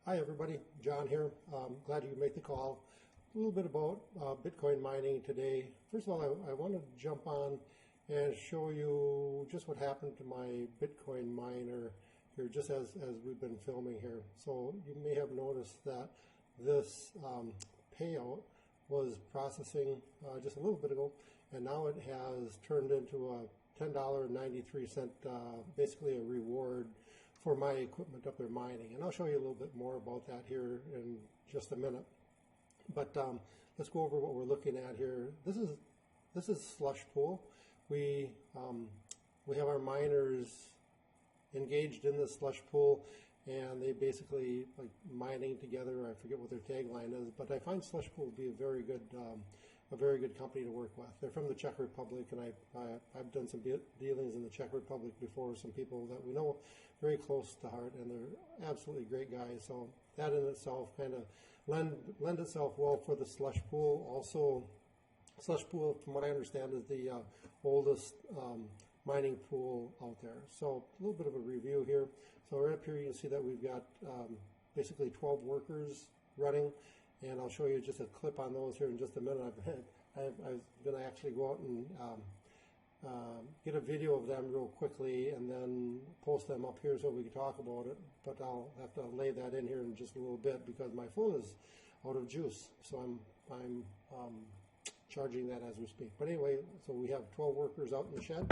Hi everybody, John here. Glad you could make the call. A little bit about Bitcoin mining today. First of all, I want to jump on and show you just what happened to my Bitcoin miner here, just as we've been filming here. So you may have noticed that this payout was processing just a little bit ago, and now it has turned into a $10.93, basically a reward for my equipment up there mining. And I'll show you a little bit more about that here in just a minute. But let's go over what we're looking at here. This is slush pool. We have our miners engaged in this slush pool, and they basically like mining together. I forget what their tagline is, but I find slush pool to be a very good company to work with. They're from the Czech Republic, and I've done some dealings in the Czech Republic before. Some people that we know very close to heart, and they're absolutely great guys. So that in itself kind of lend itself well for the slush pool. Also, slush pool, from what I understand, is the oldest mining pool out there. So a little bit of a review here. So right up here you can see that we've got basically 12 workers running, and I'll show you just a clip on those here in just a minute. I'm going to actually go out and get a video of them real quickly and then post them up here so we can talk about it, but I'll have to lay that in here in just a little bit because my phone is out of juice, so I'm charging that as we speak. But anyway, so we have 12 workers out in the shed,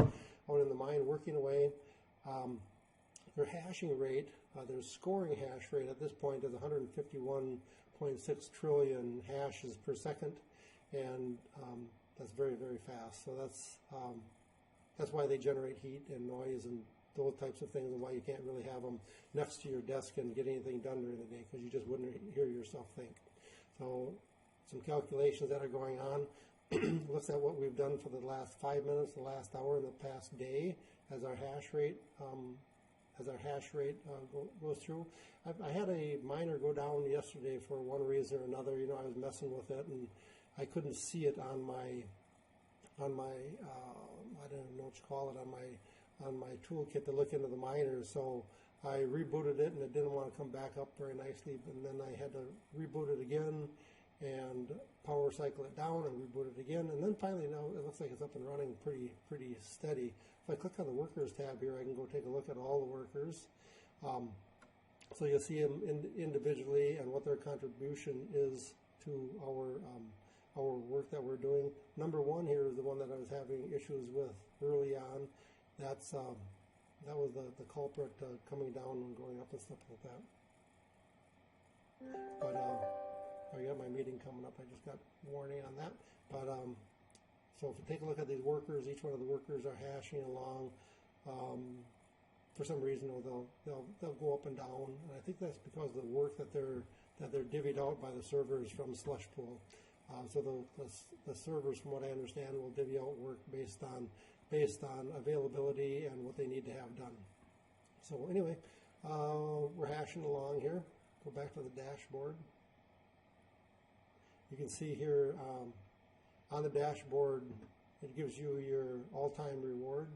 out in the mine, working away. Their hashing rate, their scoring hash rate at this point is 151.6 trillion hashes per second, and that's very, very fast. So that's why they generate heat and noise and those types of things, and why you can't really have them next to your desk and get anything done during the day, because you just wouldn't hear yourself think. So some calculations that are going on. Looks at what we've done for the last 5 minutes, the last hour, and the past day as our hash rate goes through. I had a miner go down yesterday for one reason or another. You know, I was messing with it and I couldn't see it on my I don't know what you call it, on my toolkit to look into the miner. So I rebooted it and it didn't want to come back up very nicely, and then I had to reboot it again and power cycle it down and reboot it again, and then finally now it looks like it's up and running pretty steady. If I click on the workers tab here, I can go take a look at all the workers. So you'll see them individually and what their contribution is to our work that we're doing. Number one here is the one that I was having issues with early on. That was the culprit coming down and going up and stuff like that. But I got my meeting coming up. I just got warning on that. But so if you take a look at these workers, each one of the workers are hashing along. For some reason, they'll go up and down, and I think that's because of the work that they're divvied out by the servers from slush pool. So the servers, from what I understand, will divvy out work based on availability and what they need to have done. So anyway, we're hashing along here. Go back to the dashboard. You can see here on the dashboard, it gives you your all-time reward,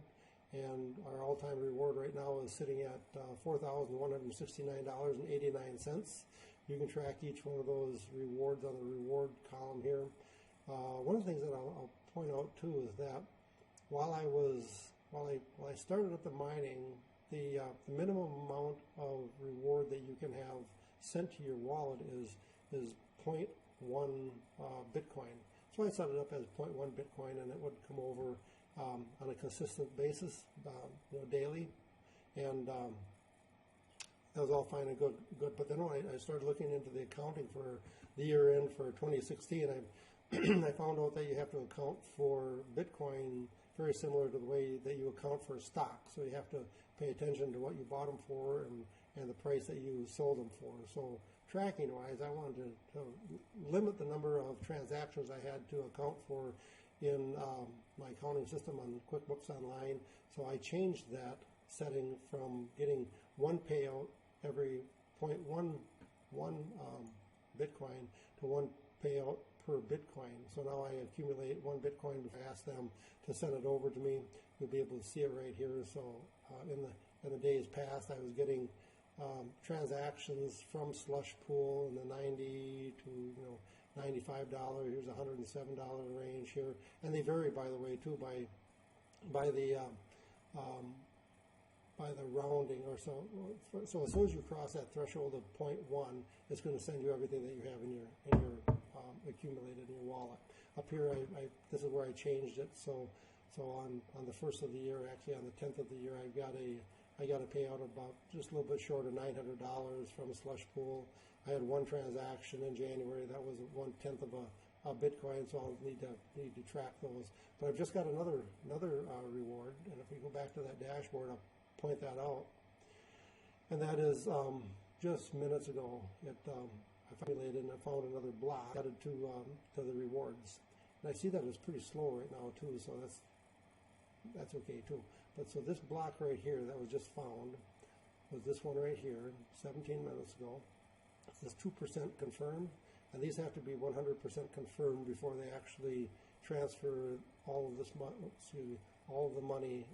and our all-time reward right now is sitting at $4,169.89. You can track each one of those rewards on the reward column here. One of the things that I'll point out too is that while I started up the mining, the minimum amount of reward that you can have sent to your wallet is 0.1 Bitcoin. So I set it up as 0.1 Bitcoin, and it would come over on a consistent basis, daily, and that was all fine and good. But then when I started looking into the accounting for the year end for 2016, I found out that you have to account for Bitcoin very similar to the way that you account for a stock. So you have to pay attention to what you bought them for and the price that you sold them for. So tracking wise, I wanted to limit the number of transactions I had to account for in my accounting system on QuickBooks Online. So I changed that setting from getting one payout every 0.1 Bitcoin to one payout per Bitcoin. So now I accumulate 1 Bitcoin. If I ask them to send it over to me, you'll be able to see it right here. So in the days past, I was getting transactions from slush pool in the 90 to $95. Here's $107 range here, and they vary, by the way, too, by the rounding or so. So as soon as you cross that threshold of 0.1, it's going to send you everything that you have in your accumulated in your wallet. Up here, this is where I changed it. So on the first of the year, actually on the 10th of the year, I got a payout of about just a little bit short of $900 from a slush pool. I had one transaction in January that was 1/10 of a Bitcoin, so I'll need to track those. But I've just got another reward, and if we go back to that dashboard, I'll point that out. And that is just minutes ago. I formulated and I found another block added to the rewards. And I see that it's pretty slow right now too, so that's okay too. But so this block right here that was just found was this one right here, 17 minutes ago. It says 2% confirmed, and these have to be 100% confirmed before they actually transfer all of this all of the money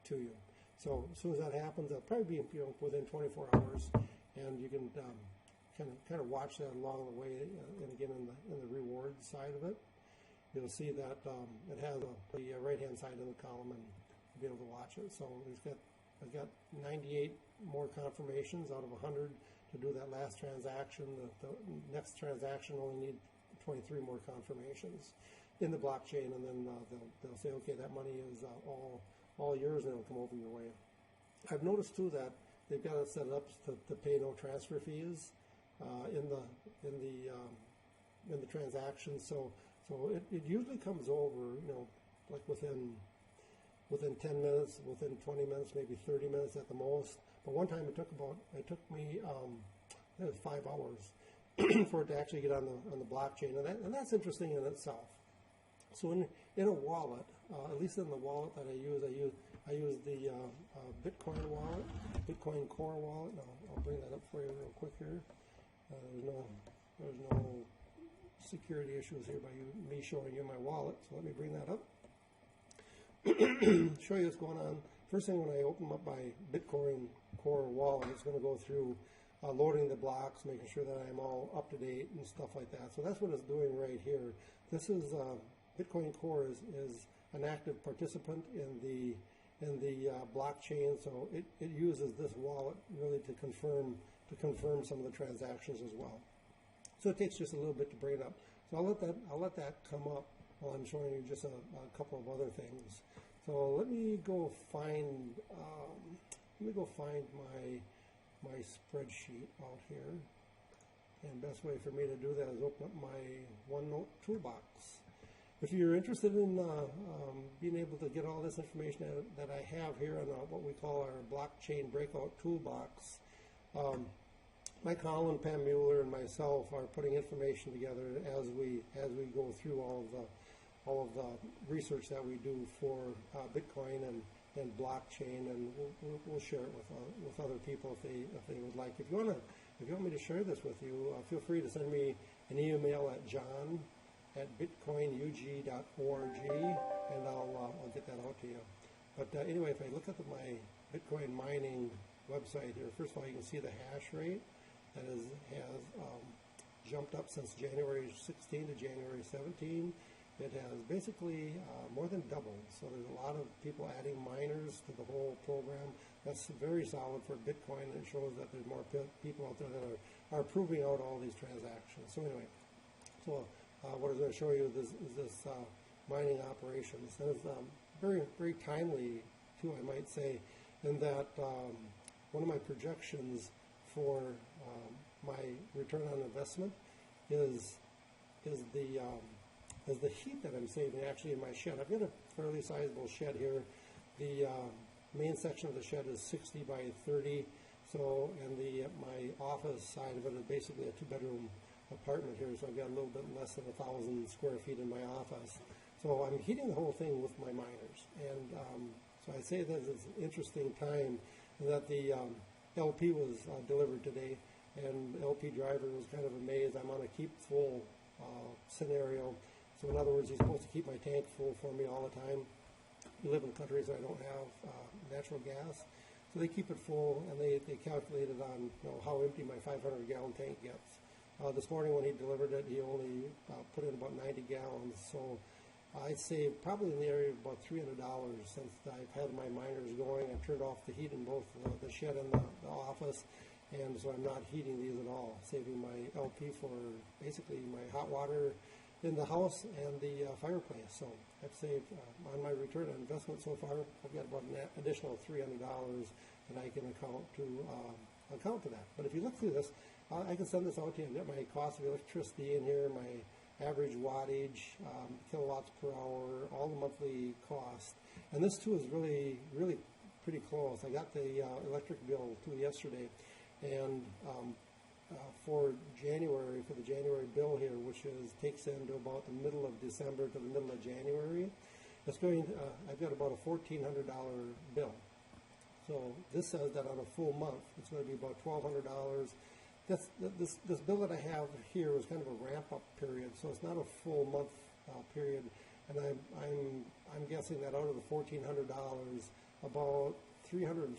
to you. So as soon as that happens, that'll probably be within 24 hours, and you can kind of watch that along the way. And again, in the reward side of it, you'll see that it has the right-hand side of the column, and you'll be able to watch it. So I've got 98 more confirmations out of 100 to do that last transaction. The next transaction only need 23 more confirmations in the blockchain, and then they'll say, okay, that money is all yours, and it'll come over your way. I've noticed too that they've got it set up to pay no transfer fees in the transaction. So it usually comes over, like within 10 minutes, within 20 minutes, maybe 30 minutes at the most. But one time it took me 5 hours for it to actually get on the blockchain, and that's interesting in itself. So in a wallet, at least in the wallet that I use the Bitcoin wallet, Bitcoin Core wallet. Now, I'll bring that up for you real quick here. There's no security issues here by me showing you my wallet. So let me bring that up. Show you what's going on. First thing, when I open up my Bitcoin Core wallet, it's going to go through loading the blocks, making sure that I'm all up to date and stuff like that. So that's what it's doing right here. This is Bitcoin Core is an active participant in the blockchain, so it uses this wallet really to confirm some of the transactions as well. So it takes just a little bit to bring it up. So I'll let that come up while I'm showing you just a couple of other things. So let me go find my spreadsheet out here. And best way for me to do that is open up my OneNote toolbox. If you're interested in being able to get all this information that I have here on what we call our blockchain breakout toolbox, Mike Holland, Pam Mueller, and myself are putting information together as we go through all of the research that we do for Bitcoin and blockchain, and we'll share it with other people if they would like. If you want me to share this with you, feel free to send me an email at john@bitcoinug.org, and I'll get that out to you. But anyway, if I look at my Bitcoin mining website here, first of all, you can see the hash rate that has jumped up since January 16 to January 17. It has basically more than doubled. So there's a lot of people adding miners to the whole program. That's very solid for Bitcoin, and it shows that there's more people out there that are proving out all these transactions. So anyway, what I was going to show you is this mining operations. And it's very, very timely, too, I might say, in that one of my projections for my return on investment is the heat that I'm saving actually in my shed. I've got a fairly sizable shed here. The main section of the shed is 60 by 30. So, and my office side of it is basically a 2-bedroom apartment here. So I've got a little bit less than 1,000 square feet in my office. So I'm heating the whole thing with my miners. And so I say that it's an interesting time that the LP was delivered today, and LP driver was kind of amazed. I'm on a keep full scenario. So in other words, he's supposed to keep my tank full for me all the time. We live in a country, so I don't have natural gas. So they keep it full, and they calculate it on, you know, how empty my 500-gallon tank gets. This morning when he delivered it, he only put in about 90 gallons. So I'd say probably in the area of about $300 since I've had my miners going. I've turned off the heat in both the shed and the office, and so I'm not heating these at all, saving my LP for basically my hot water in the house and the fireplace. So I've saved on my return on investment so far. I've got about an additional $300 that I can account to that. But if you look through this, I can send this out to you and get my cost of electricity in here, my average wattage, kilowatts per hour, all the monthly cost. And this too is really pretty close. I got the electric bill too yesterday, and for January, for the January bill here, which takes into about the middle of December to the middle of January, it's going. I've got about a $1,400 bill. So this says that on a full month, it's going to be about $1,200. This bill that I have here is kind of a ramp-up period, so it's not a full month period. And I'm guessing that out of the $1,400, about $350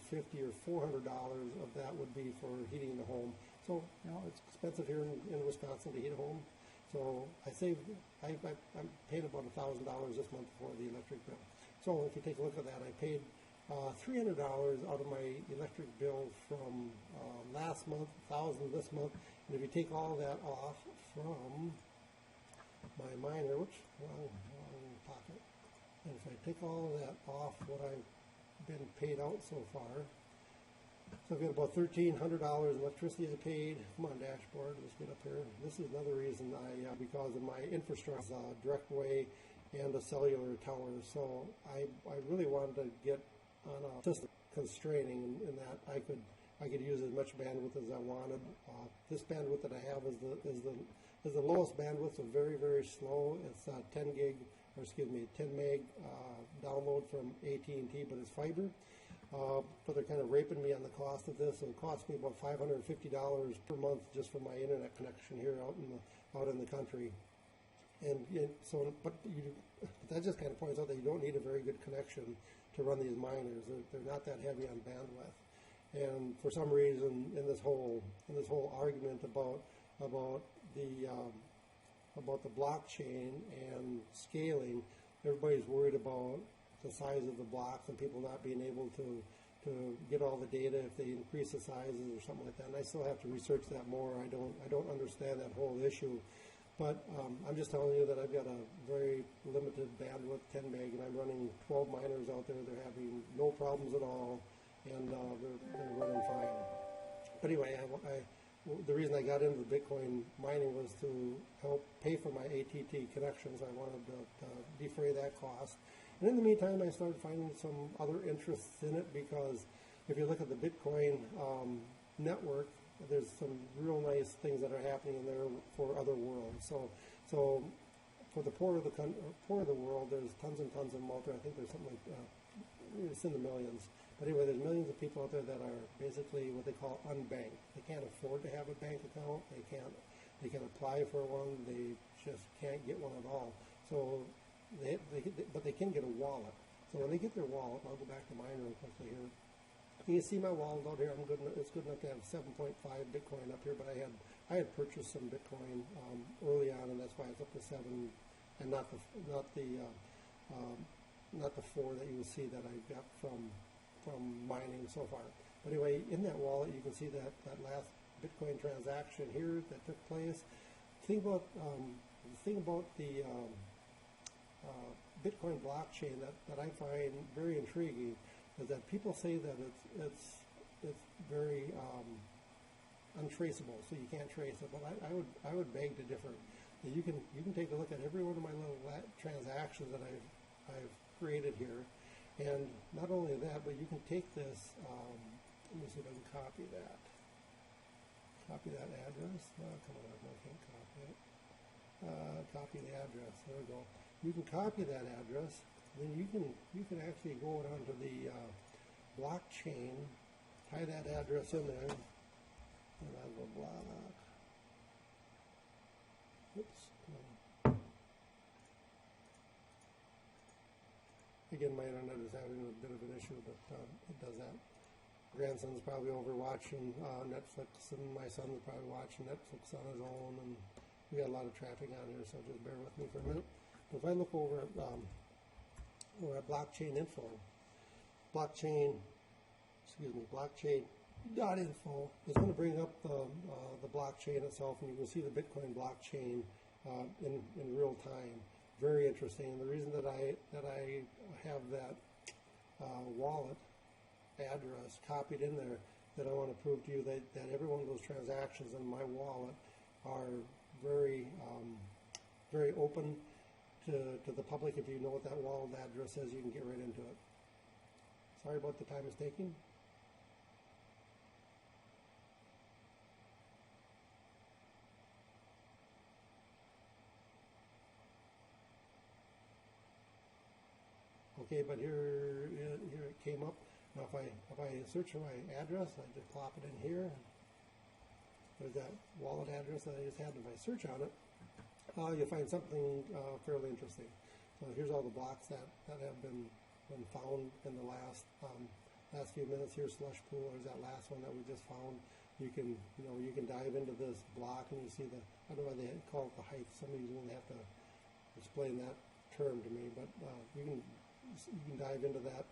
or $400 of that would be for heating the home. So, you know, it's expensive here in Wisconsin to heat a home. So I'm paying about $1,000 this month for the electric bill. So if you take a look at that, I paid $300 out of my electric bill from last month, $1,000 this month. And if you take all that off from my miner, whoops, wrong pocket. And if I take all of that off what I've been paid out so far, so I've got about $1,300 electricity I paid. Come on, dashboard, let's get up here. This is another reason because of my infrastructure, direct way and a cellular tower. So I really wanted to get on a system constraining in that I could use as much bandwidth as I wanted. This bandwidth that I have is the lowest bandwidth, so very slow. It's 10 meg download from AT&T, but it's fiber. But they're kind of raping me on the cost of this. It costs me about $550 per month just for my internet connection here out in the country. And so, but that just kind of points out that you don't need a very good connection to run these miners. They're not that heavy on bandwidth. And for some reason, in this whole argument about the blockchain and scaling, everybody's worried about the size of the blocks and people not being able to get all the data if they increase the sizes or something like that. And I still have to research that more. I don't understand that whole issue. But I'm just telling you that I've got a very limited bandwidth, 10 meg, and I'm running 12 miners out there. They're having no problems at all, and they're running fine. But anyway, the reason I got into the Bitcoin mining was to help pay for my ATT connections. I wanted to defray that cost. And in the meantime, I started finding some other interests in it, because if you look at the Bitcoin network, there's some real nice things that are happening in there for other worlds. So for the poor of the world, there's tons and tons of them out there. I think there's something like it's in the millions. But anyway, there's millions of people out there that are basically what they call unbanked. They can't afford to have a bank account. They can apply for one. They just can't get one at all. So but they can get a wallet. So when they get their wallet, I'll go back to mine real quickly here. You can see my wallet out here. It's good enough to have 7.5 Bitcoin up here, but I had purchased some Bitcoin early on, and that's why it's up to 7, and not the 4 that you will see that I got from mining so far. But anyway, in that wallet, you can see that last Bitcoin transaction here that took place. The thing about the Bitcoin blockchain that I find very intriguing is that people say that it's very untraceable, so you can't trace it. But I would beg to differ. You can take a look at every one of my little transactions that I've created here, and not only that, but you can take this. Let me see if I can copy that. Copy that address. Oh, come on, I can't copy it. Copy the address. There we go. You can copy that address. Then you can actually go onto the blockchain, tie that address in there, and I'll go block. Oops. Again, my internet is having a bit of an issue, but it does that. grandson's probably over watching Netflix, and my son's probably watching Netflix on his own, and we got a lot of traffic on here, so just bear with me for a minute. But if I look over at blockchain info, blockchain.info is going to bring up the blockchain itself, and you can see the Bitcoin blockchain in real time. Very interesting. And the reason that I have that wallet address copied in there, that I want to prove to you that every one of those transactions in my wallet are very very open to the public. If you know what that wallet address is, you can get right into it. Sorry about the time it's taking. Okay, but here it came up. Now if I search for my address, I just plop it in here. There's that wallet address that I just had. If I search on it, you'll find something fairly interesting. So here's all the blocks that have been found in the last few minutes here. Slush pool. There's that last one that we just found. You can dive into this block and you see the, I don't know why they call it the height. Somebody's going to have to explain that term to me, but you can dive into that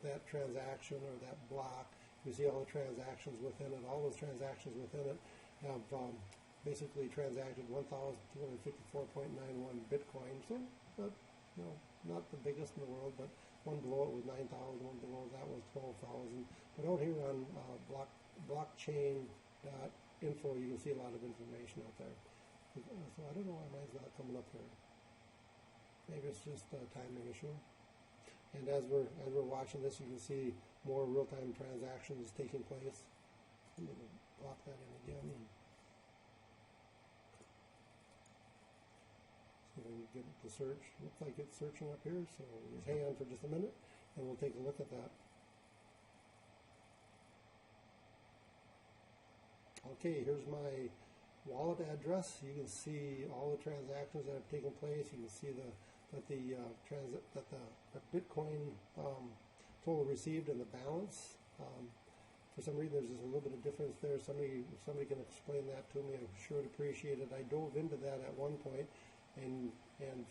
that transaction or that block. You see all the transactions within it. All those transactions within it have basically transacted 1,254.91 Bitcoin. So, not the biggest in the world, but one below it was 9,000. One below that was 12,000. But out here on blockchain.info, you can see a lot of information out there. So I don't know why mine's not coming up here. Maybe it's just a timing issue. And as we're watching this, you can see more real-time transactions taking place. I'm going to plop that in again. So we get the search. Looks like it's searching up here. So just hang on for just a minute, and we'll take a look at that. Okay, here's my wallet address. You can see all the transactions that have taken place. You can see that the Bitcoin total received and the balance. For some reason, there's just a little bit of difference there. Somebody can explain that to me. I sure would appreciate it. I dove into that at one point and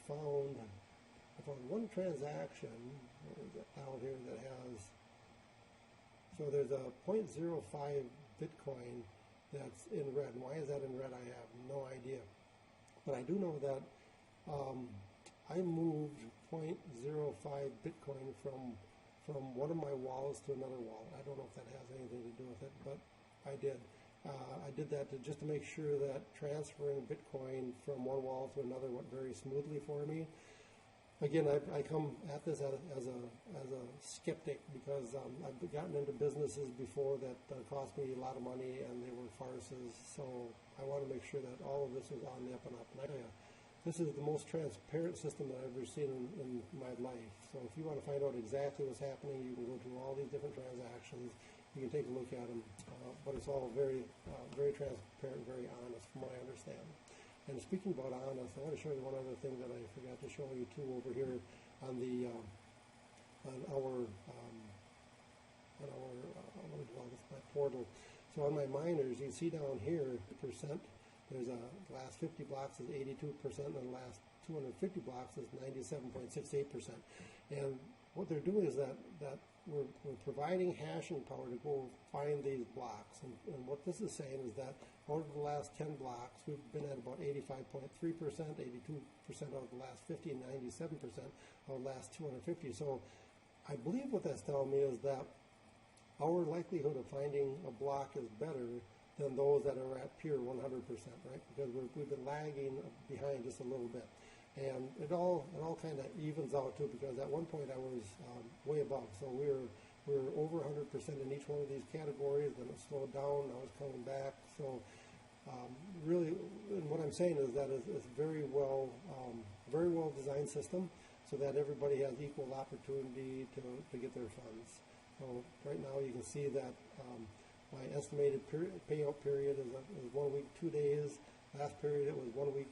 found one transaction out here that has. So there's a 0.05 Bitcoin that's in red. And why is that in red? I have no idea. But I do know that I moved 0.05 Bitcoin from one of my wallets to another wallet. I don't know if that has anything to do with it, but I did. I did that just to make sure that transferring Bitcoin from one wallet to another went very smoothly for me. Again, I come at this as a skeptic because I've gotten into businesses before that cost me a lot of money and they were farces. So I want to make sure that all of this is on the up and up. And this is the most transparent system that I've ever seen in my life. So if you want to find out exactly what's happening, you can go through all these different transactions. You can take a look at them, but it's all very transparent, very honest from what I understand. And speaking about honest, I want to show you one other thing that I forgot to show you too over here on the on our what do we call this, my portal. So on my miners, you see down here the percent. There's the last 50 blocks is 82%, and the last 250 blocks is 97.68%. And what they're doing is that we're providing hashing power to go find these blocks. And what this is saying is that out of the last 10 blocks, we've been at about 85.3%, 82% out of the last 50, and 97% out of the last 250. So I believe what that's telling me is that our likelihood of finding a block is better than those that are at pure 100%, right? Because we've been lagging behind just a little bit. And it all kind of evens out too, because at one point I was way above. So we were over 100% in each one of these categories, then it slowed down, now it's coming back. So really, and what I'm saying is that it's very well designed system so that everybody has equal opportunity to get their funds. So right now you can see that my estimated payout period is 1 week, 2 days. Last period it was 1 week,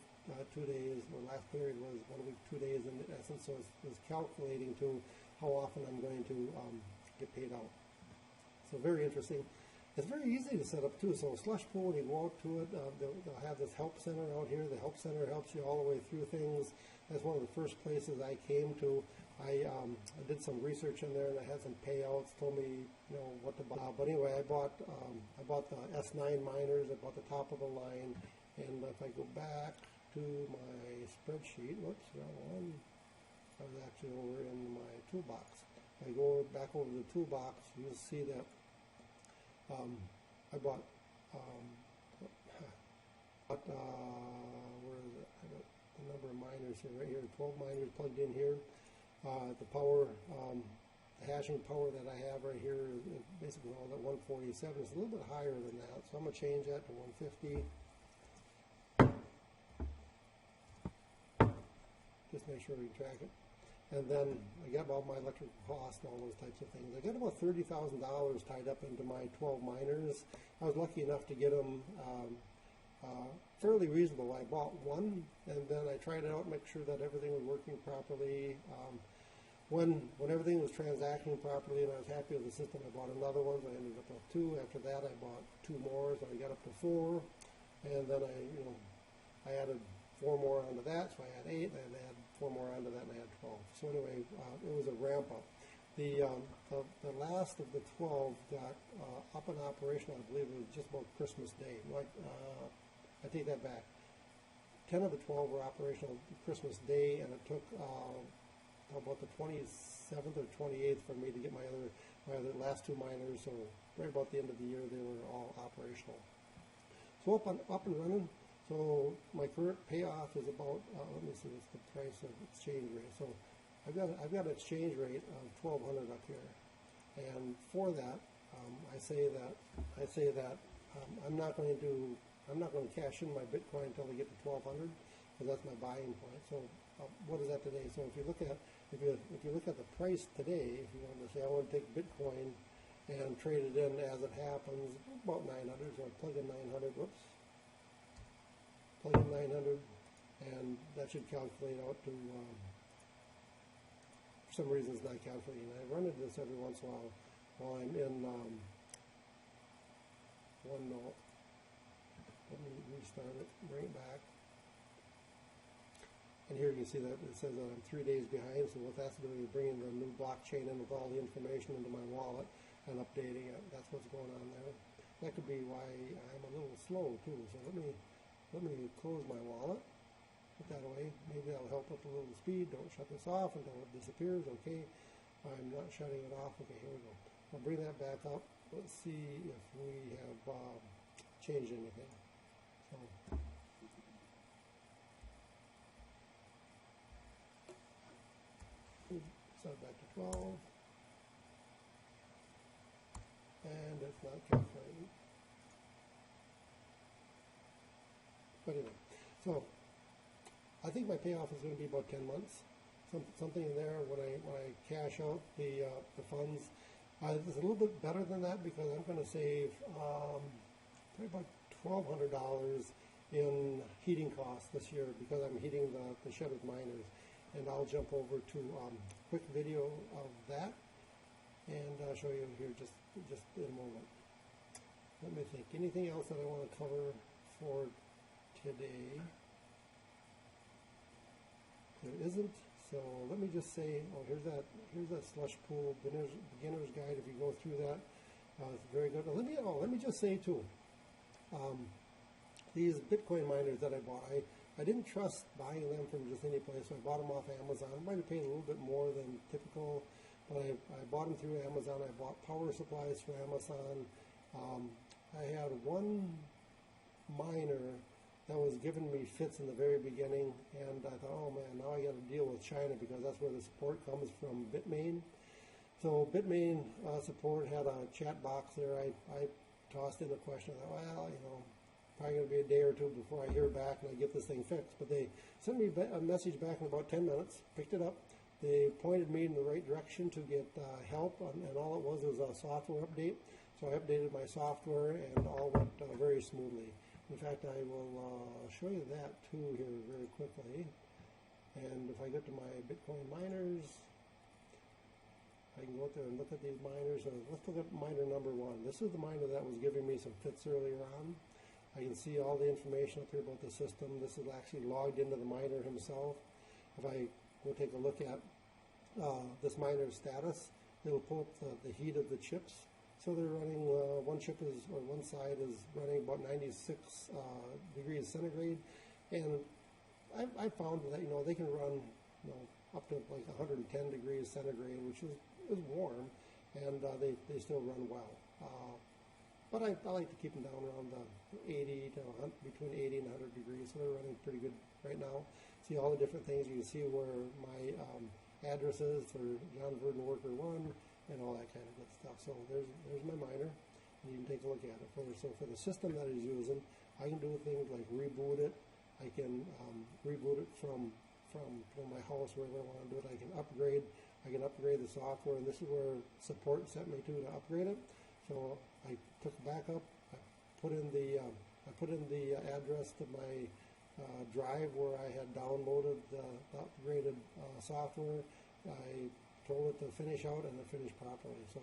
2 days. The last period was 1 week, 2 days in essence. So it's calculating to how often I'm going to get paid out. So very interesting. It's very easy to set up too. So slush pool, when you go out to it, they'll have this help center out here. The help center helps you all the way through things. That's one of the first places I came to. I did some research in there, and I had some payouts. Told me, you know, what to buy. But anyway, I bought the S9 miners. I bought the top of the line. And if I go back to my spreadsheet, whoops, wrong one. I was actually over in my toolbox. If I go back over to the toolbox, you'll see that I bought, where is it? I got the number of miners here, right here, 12 miners plugged in here. The power, the hashing power that I have right here is basically all at 147. It's a little bit higher than that, so I'm going to change that to 150. Just make sure we track it. And then I got all my electrical costs and all those types of things. I got about $30,000 tied up into my 12 miners. I was lucky enough to get them fairly reasonable. I bought one, and then I tried it out, make sure that everything was working properly. When everything was transacting properly and I was happy with the system, I bought another one. So I ended up with 2. After that, I bought 2 more, so I got up to 4. And then I added 4 more onto that, so I had 8, and I had 4 more onto that, and I had 12. So anyway, it was a ramp up. The last of the 12 got up and operational. I believe it was just about Christmas Day. I take that back. 10 of the 12 were operational Christmas Day, and it took about the 27th or 28th for me to get my other last 2 miners. So right about the end of the year, they were all operational. So up and running. So my current payoff is about, let me see, it's the price of exchange rate. So I've got an exchange rate of 1,200 up here, and for that, I say that I'm not going to cash in my Bitcoin until I get to 1,200, because that's my buying point. So what is that today? So if you look at the price today, if you want to say I want to take Bitcoin and trade it in as it happens, about 900. So I plug in 900. Whoops. Plug in 900, and that should calculate out to, for some reason it's not calculating. I run into this every once in a while I'm in OneNote. Let me restart it, bring it back. And here you can see that it says that I'm 3 days behind, so what that's doing is bringing the new blockchain in with all the information into my wallet and updating it. That's what's going on there. That could be why I'm a little slow too, so let me close my wallet, put that away. Maybe that'll help with a little speed. Don't shut this off until it disappears. Okay, I'm not shutting it off. Okay, here we go. I'll bring that back up. Let's see if we have changed anything. So, set it back to 12, and it's not calculating. But anyway, so I think my payoff is going to be about 10 months, something in there when I cash out the funds. It's a little bit better than that because I'm going to save probably about $1,200 in heating costs this year because I'm heating the shed with miners. And I'll jump over to a quick video of that, and I'll show you here just in a moment. Let me think. Anything else that I want to cover for today? There isn't. So let me just say, oh, here's that slush pool beginner's guide. If you go through that, it's very good. Let me just say too, these Bitcoin miners that I bought, I didn't trust buying them from just any place, so I bought them off Amazon. I might have paid a little bit more than typical, but I bought them through Amazon. I bought power supplies from Amazon. I had one miner that was giving me fits in the very beginning, and I thought, oh man, now I got to deal with China because that's where the support comes from, Bitmain. So Bitmain support had a chat box there. I tossed in a question. I thought, well, probably going to be a day or two before I hear back and I get this thing fixed. But they sent me a message back in about 10 minutes, picked it up. They pointed me in the right direction to get help, and all it was a software update. So I updated my software, and all went very smoothly. In fact, I will show you that too here very quickly. And if I get to my Bitcoin miners, I can go out there and look at these miners. Let's look at miner number 1. This is the miner that was giving me some fits earlier on. I can see all the information up here about the system. This is actually logged into the miner himself. If I go take a look at this miner's status, it'll pull up the heat of the chips. So they're running, one chip is, or one side is running about 96 degrees centigrade. And I found that, they can run, up to like 110 degrees centigrade, which is warm, and they still run well. But I like to keep them down around the 80 to between 80 and 100 degrees, so they're running pretty good right now. See all the different things. You can see where my address is for John Verdon Worker 1 and all that kind of good stuff. So there's my miner, and you can take a look at it. So for the system that he's using, I can do things like reboot it. I can reboot it from my house wherever I want to do it. I can upgrade the software, and this is where support sent me to upgrade it. So I took a backup. I put in the address to my drive where I had downloaded the upgraded software. I told it to finish out, and it finished properly. So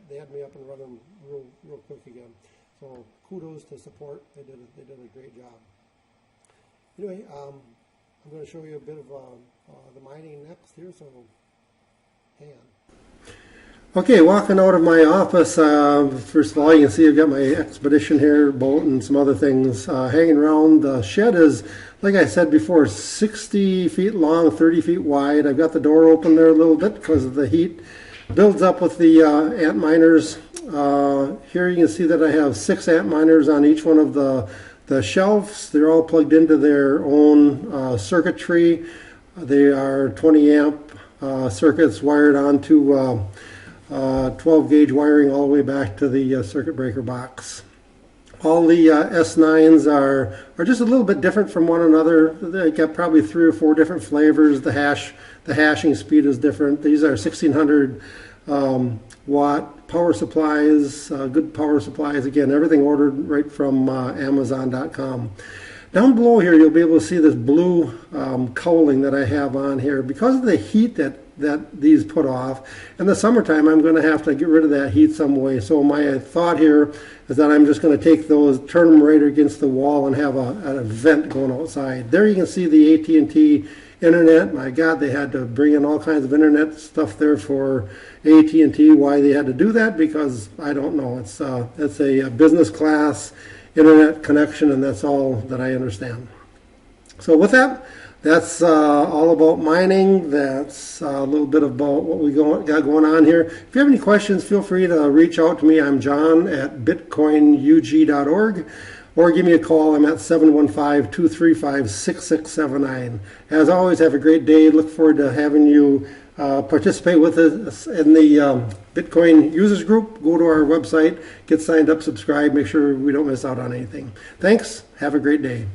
they had me up and running real quick again. So kudos to support. They did a great job. Anyway, I'm going to show you a bit of the mining next here. So hang on. Okay, walking out of my office, first of all, you can see I've got my Expedition here, bolt, and some other things hanging around. The shed is, like I said before, 60 feet long, 30 feet wide. I've got the door open there a little bit because of the heat. Builds up with the ant miners. Here you can see that I have 6 ant miners on each one of the shelves. They're all plugged into their own circuitry. They are 20 amp circuits wired onto 12 gauge wiring all the way back to the circuit breaker box. All the S9s are just a little bit different from one another. They got probably 3 or 4 different flavors. The hashing speed is different. These are 1600 watt power supplies, good power supplies. Again, everything ordered right from Amazon.com. Down below here, you'll be able to see this blue cowling that I have on here. Because of the heat that these put off, in the summertime, I'm going to have to get rid of that heat some way. So my thought here is that I'm just going to take those, turn them right against the wall, and have a vent going outside. There you can see the AT&T internet. My God, they had to bring in all kinds of internet stuff there for AT&T. Why they had to do that? Because I don't know. It's a business class internet connection, and that's all that I understand. So with that, that's all about mining. That's a little bit about what we got going on here. If you have any questions, feel free to reach out to me. I'm John at bitcoinug.org, or give me a call. I'm at 715-235-6679. As always, have a great day. Look forward to having you participate with us in the Bitcoin users group. Go to our website, get signed up, subscribe, make sure we don't miss out on anything. Thanks. Have a great day.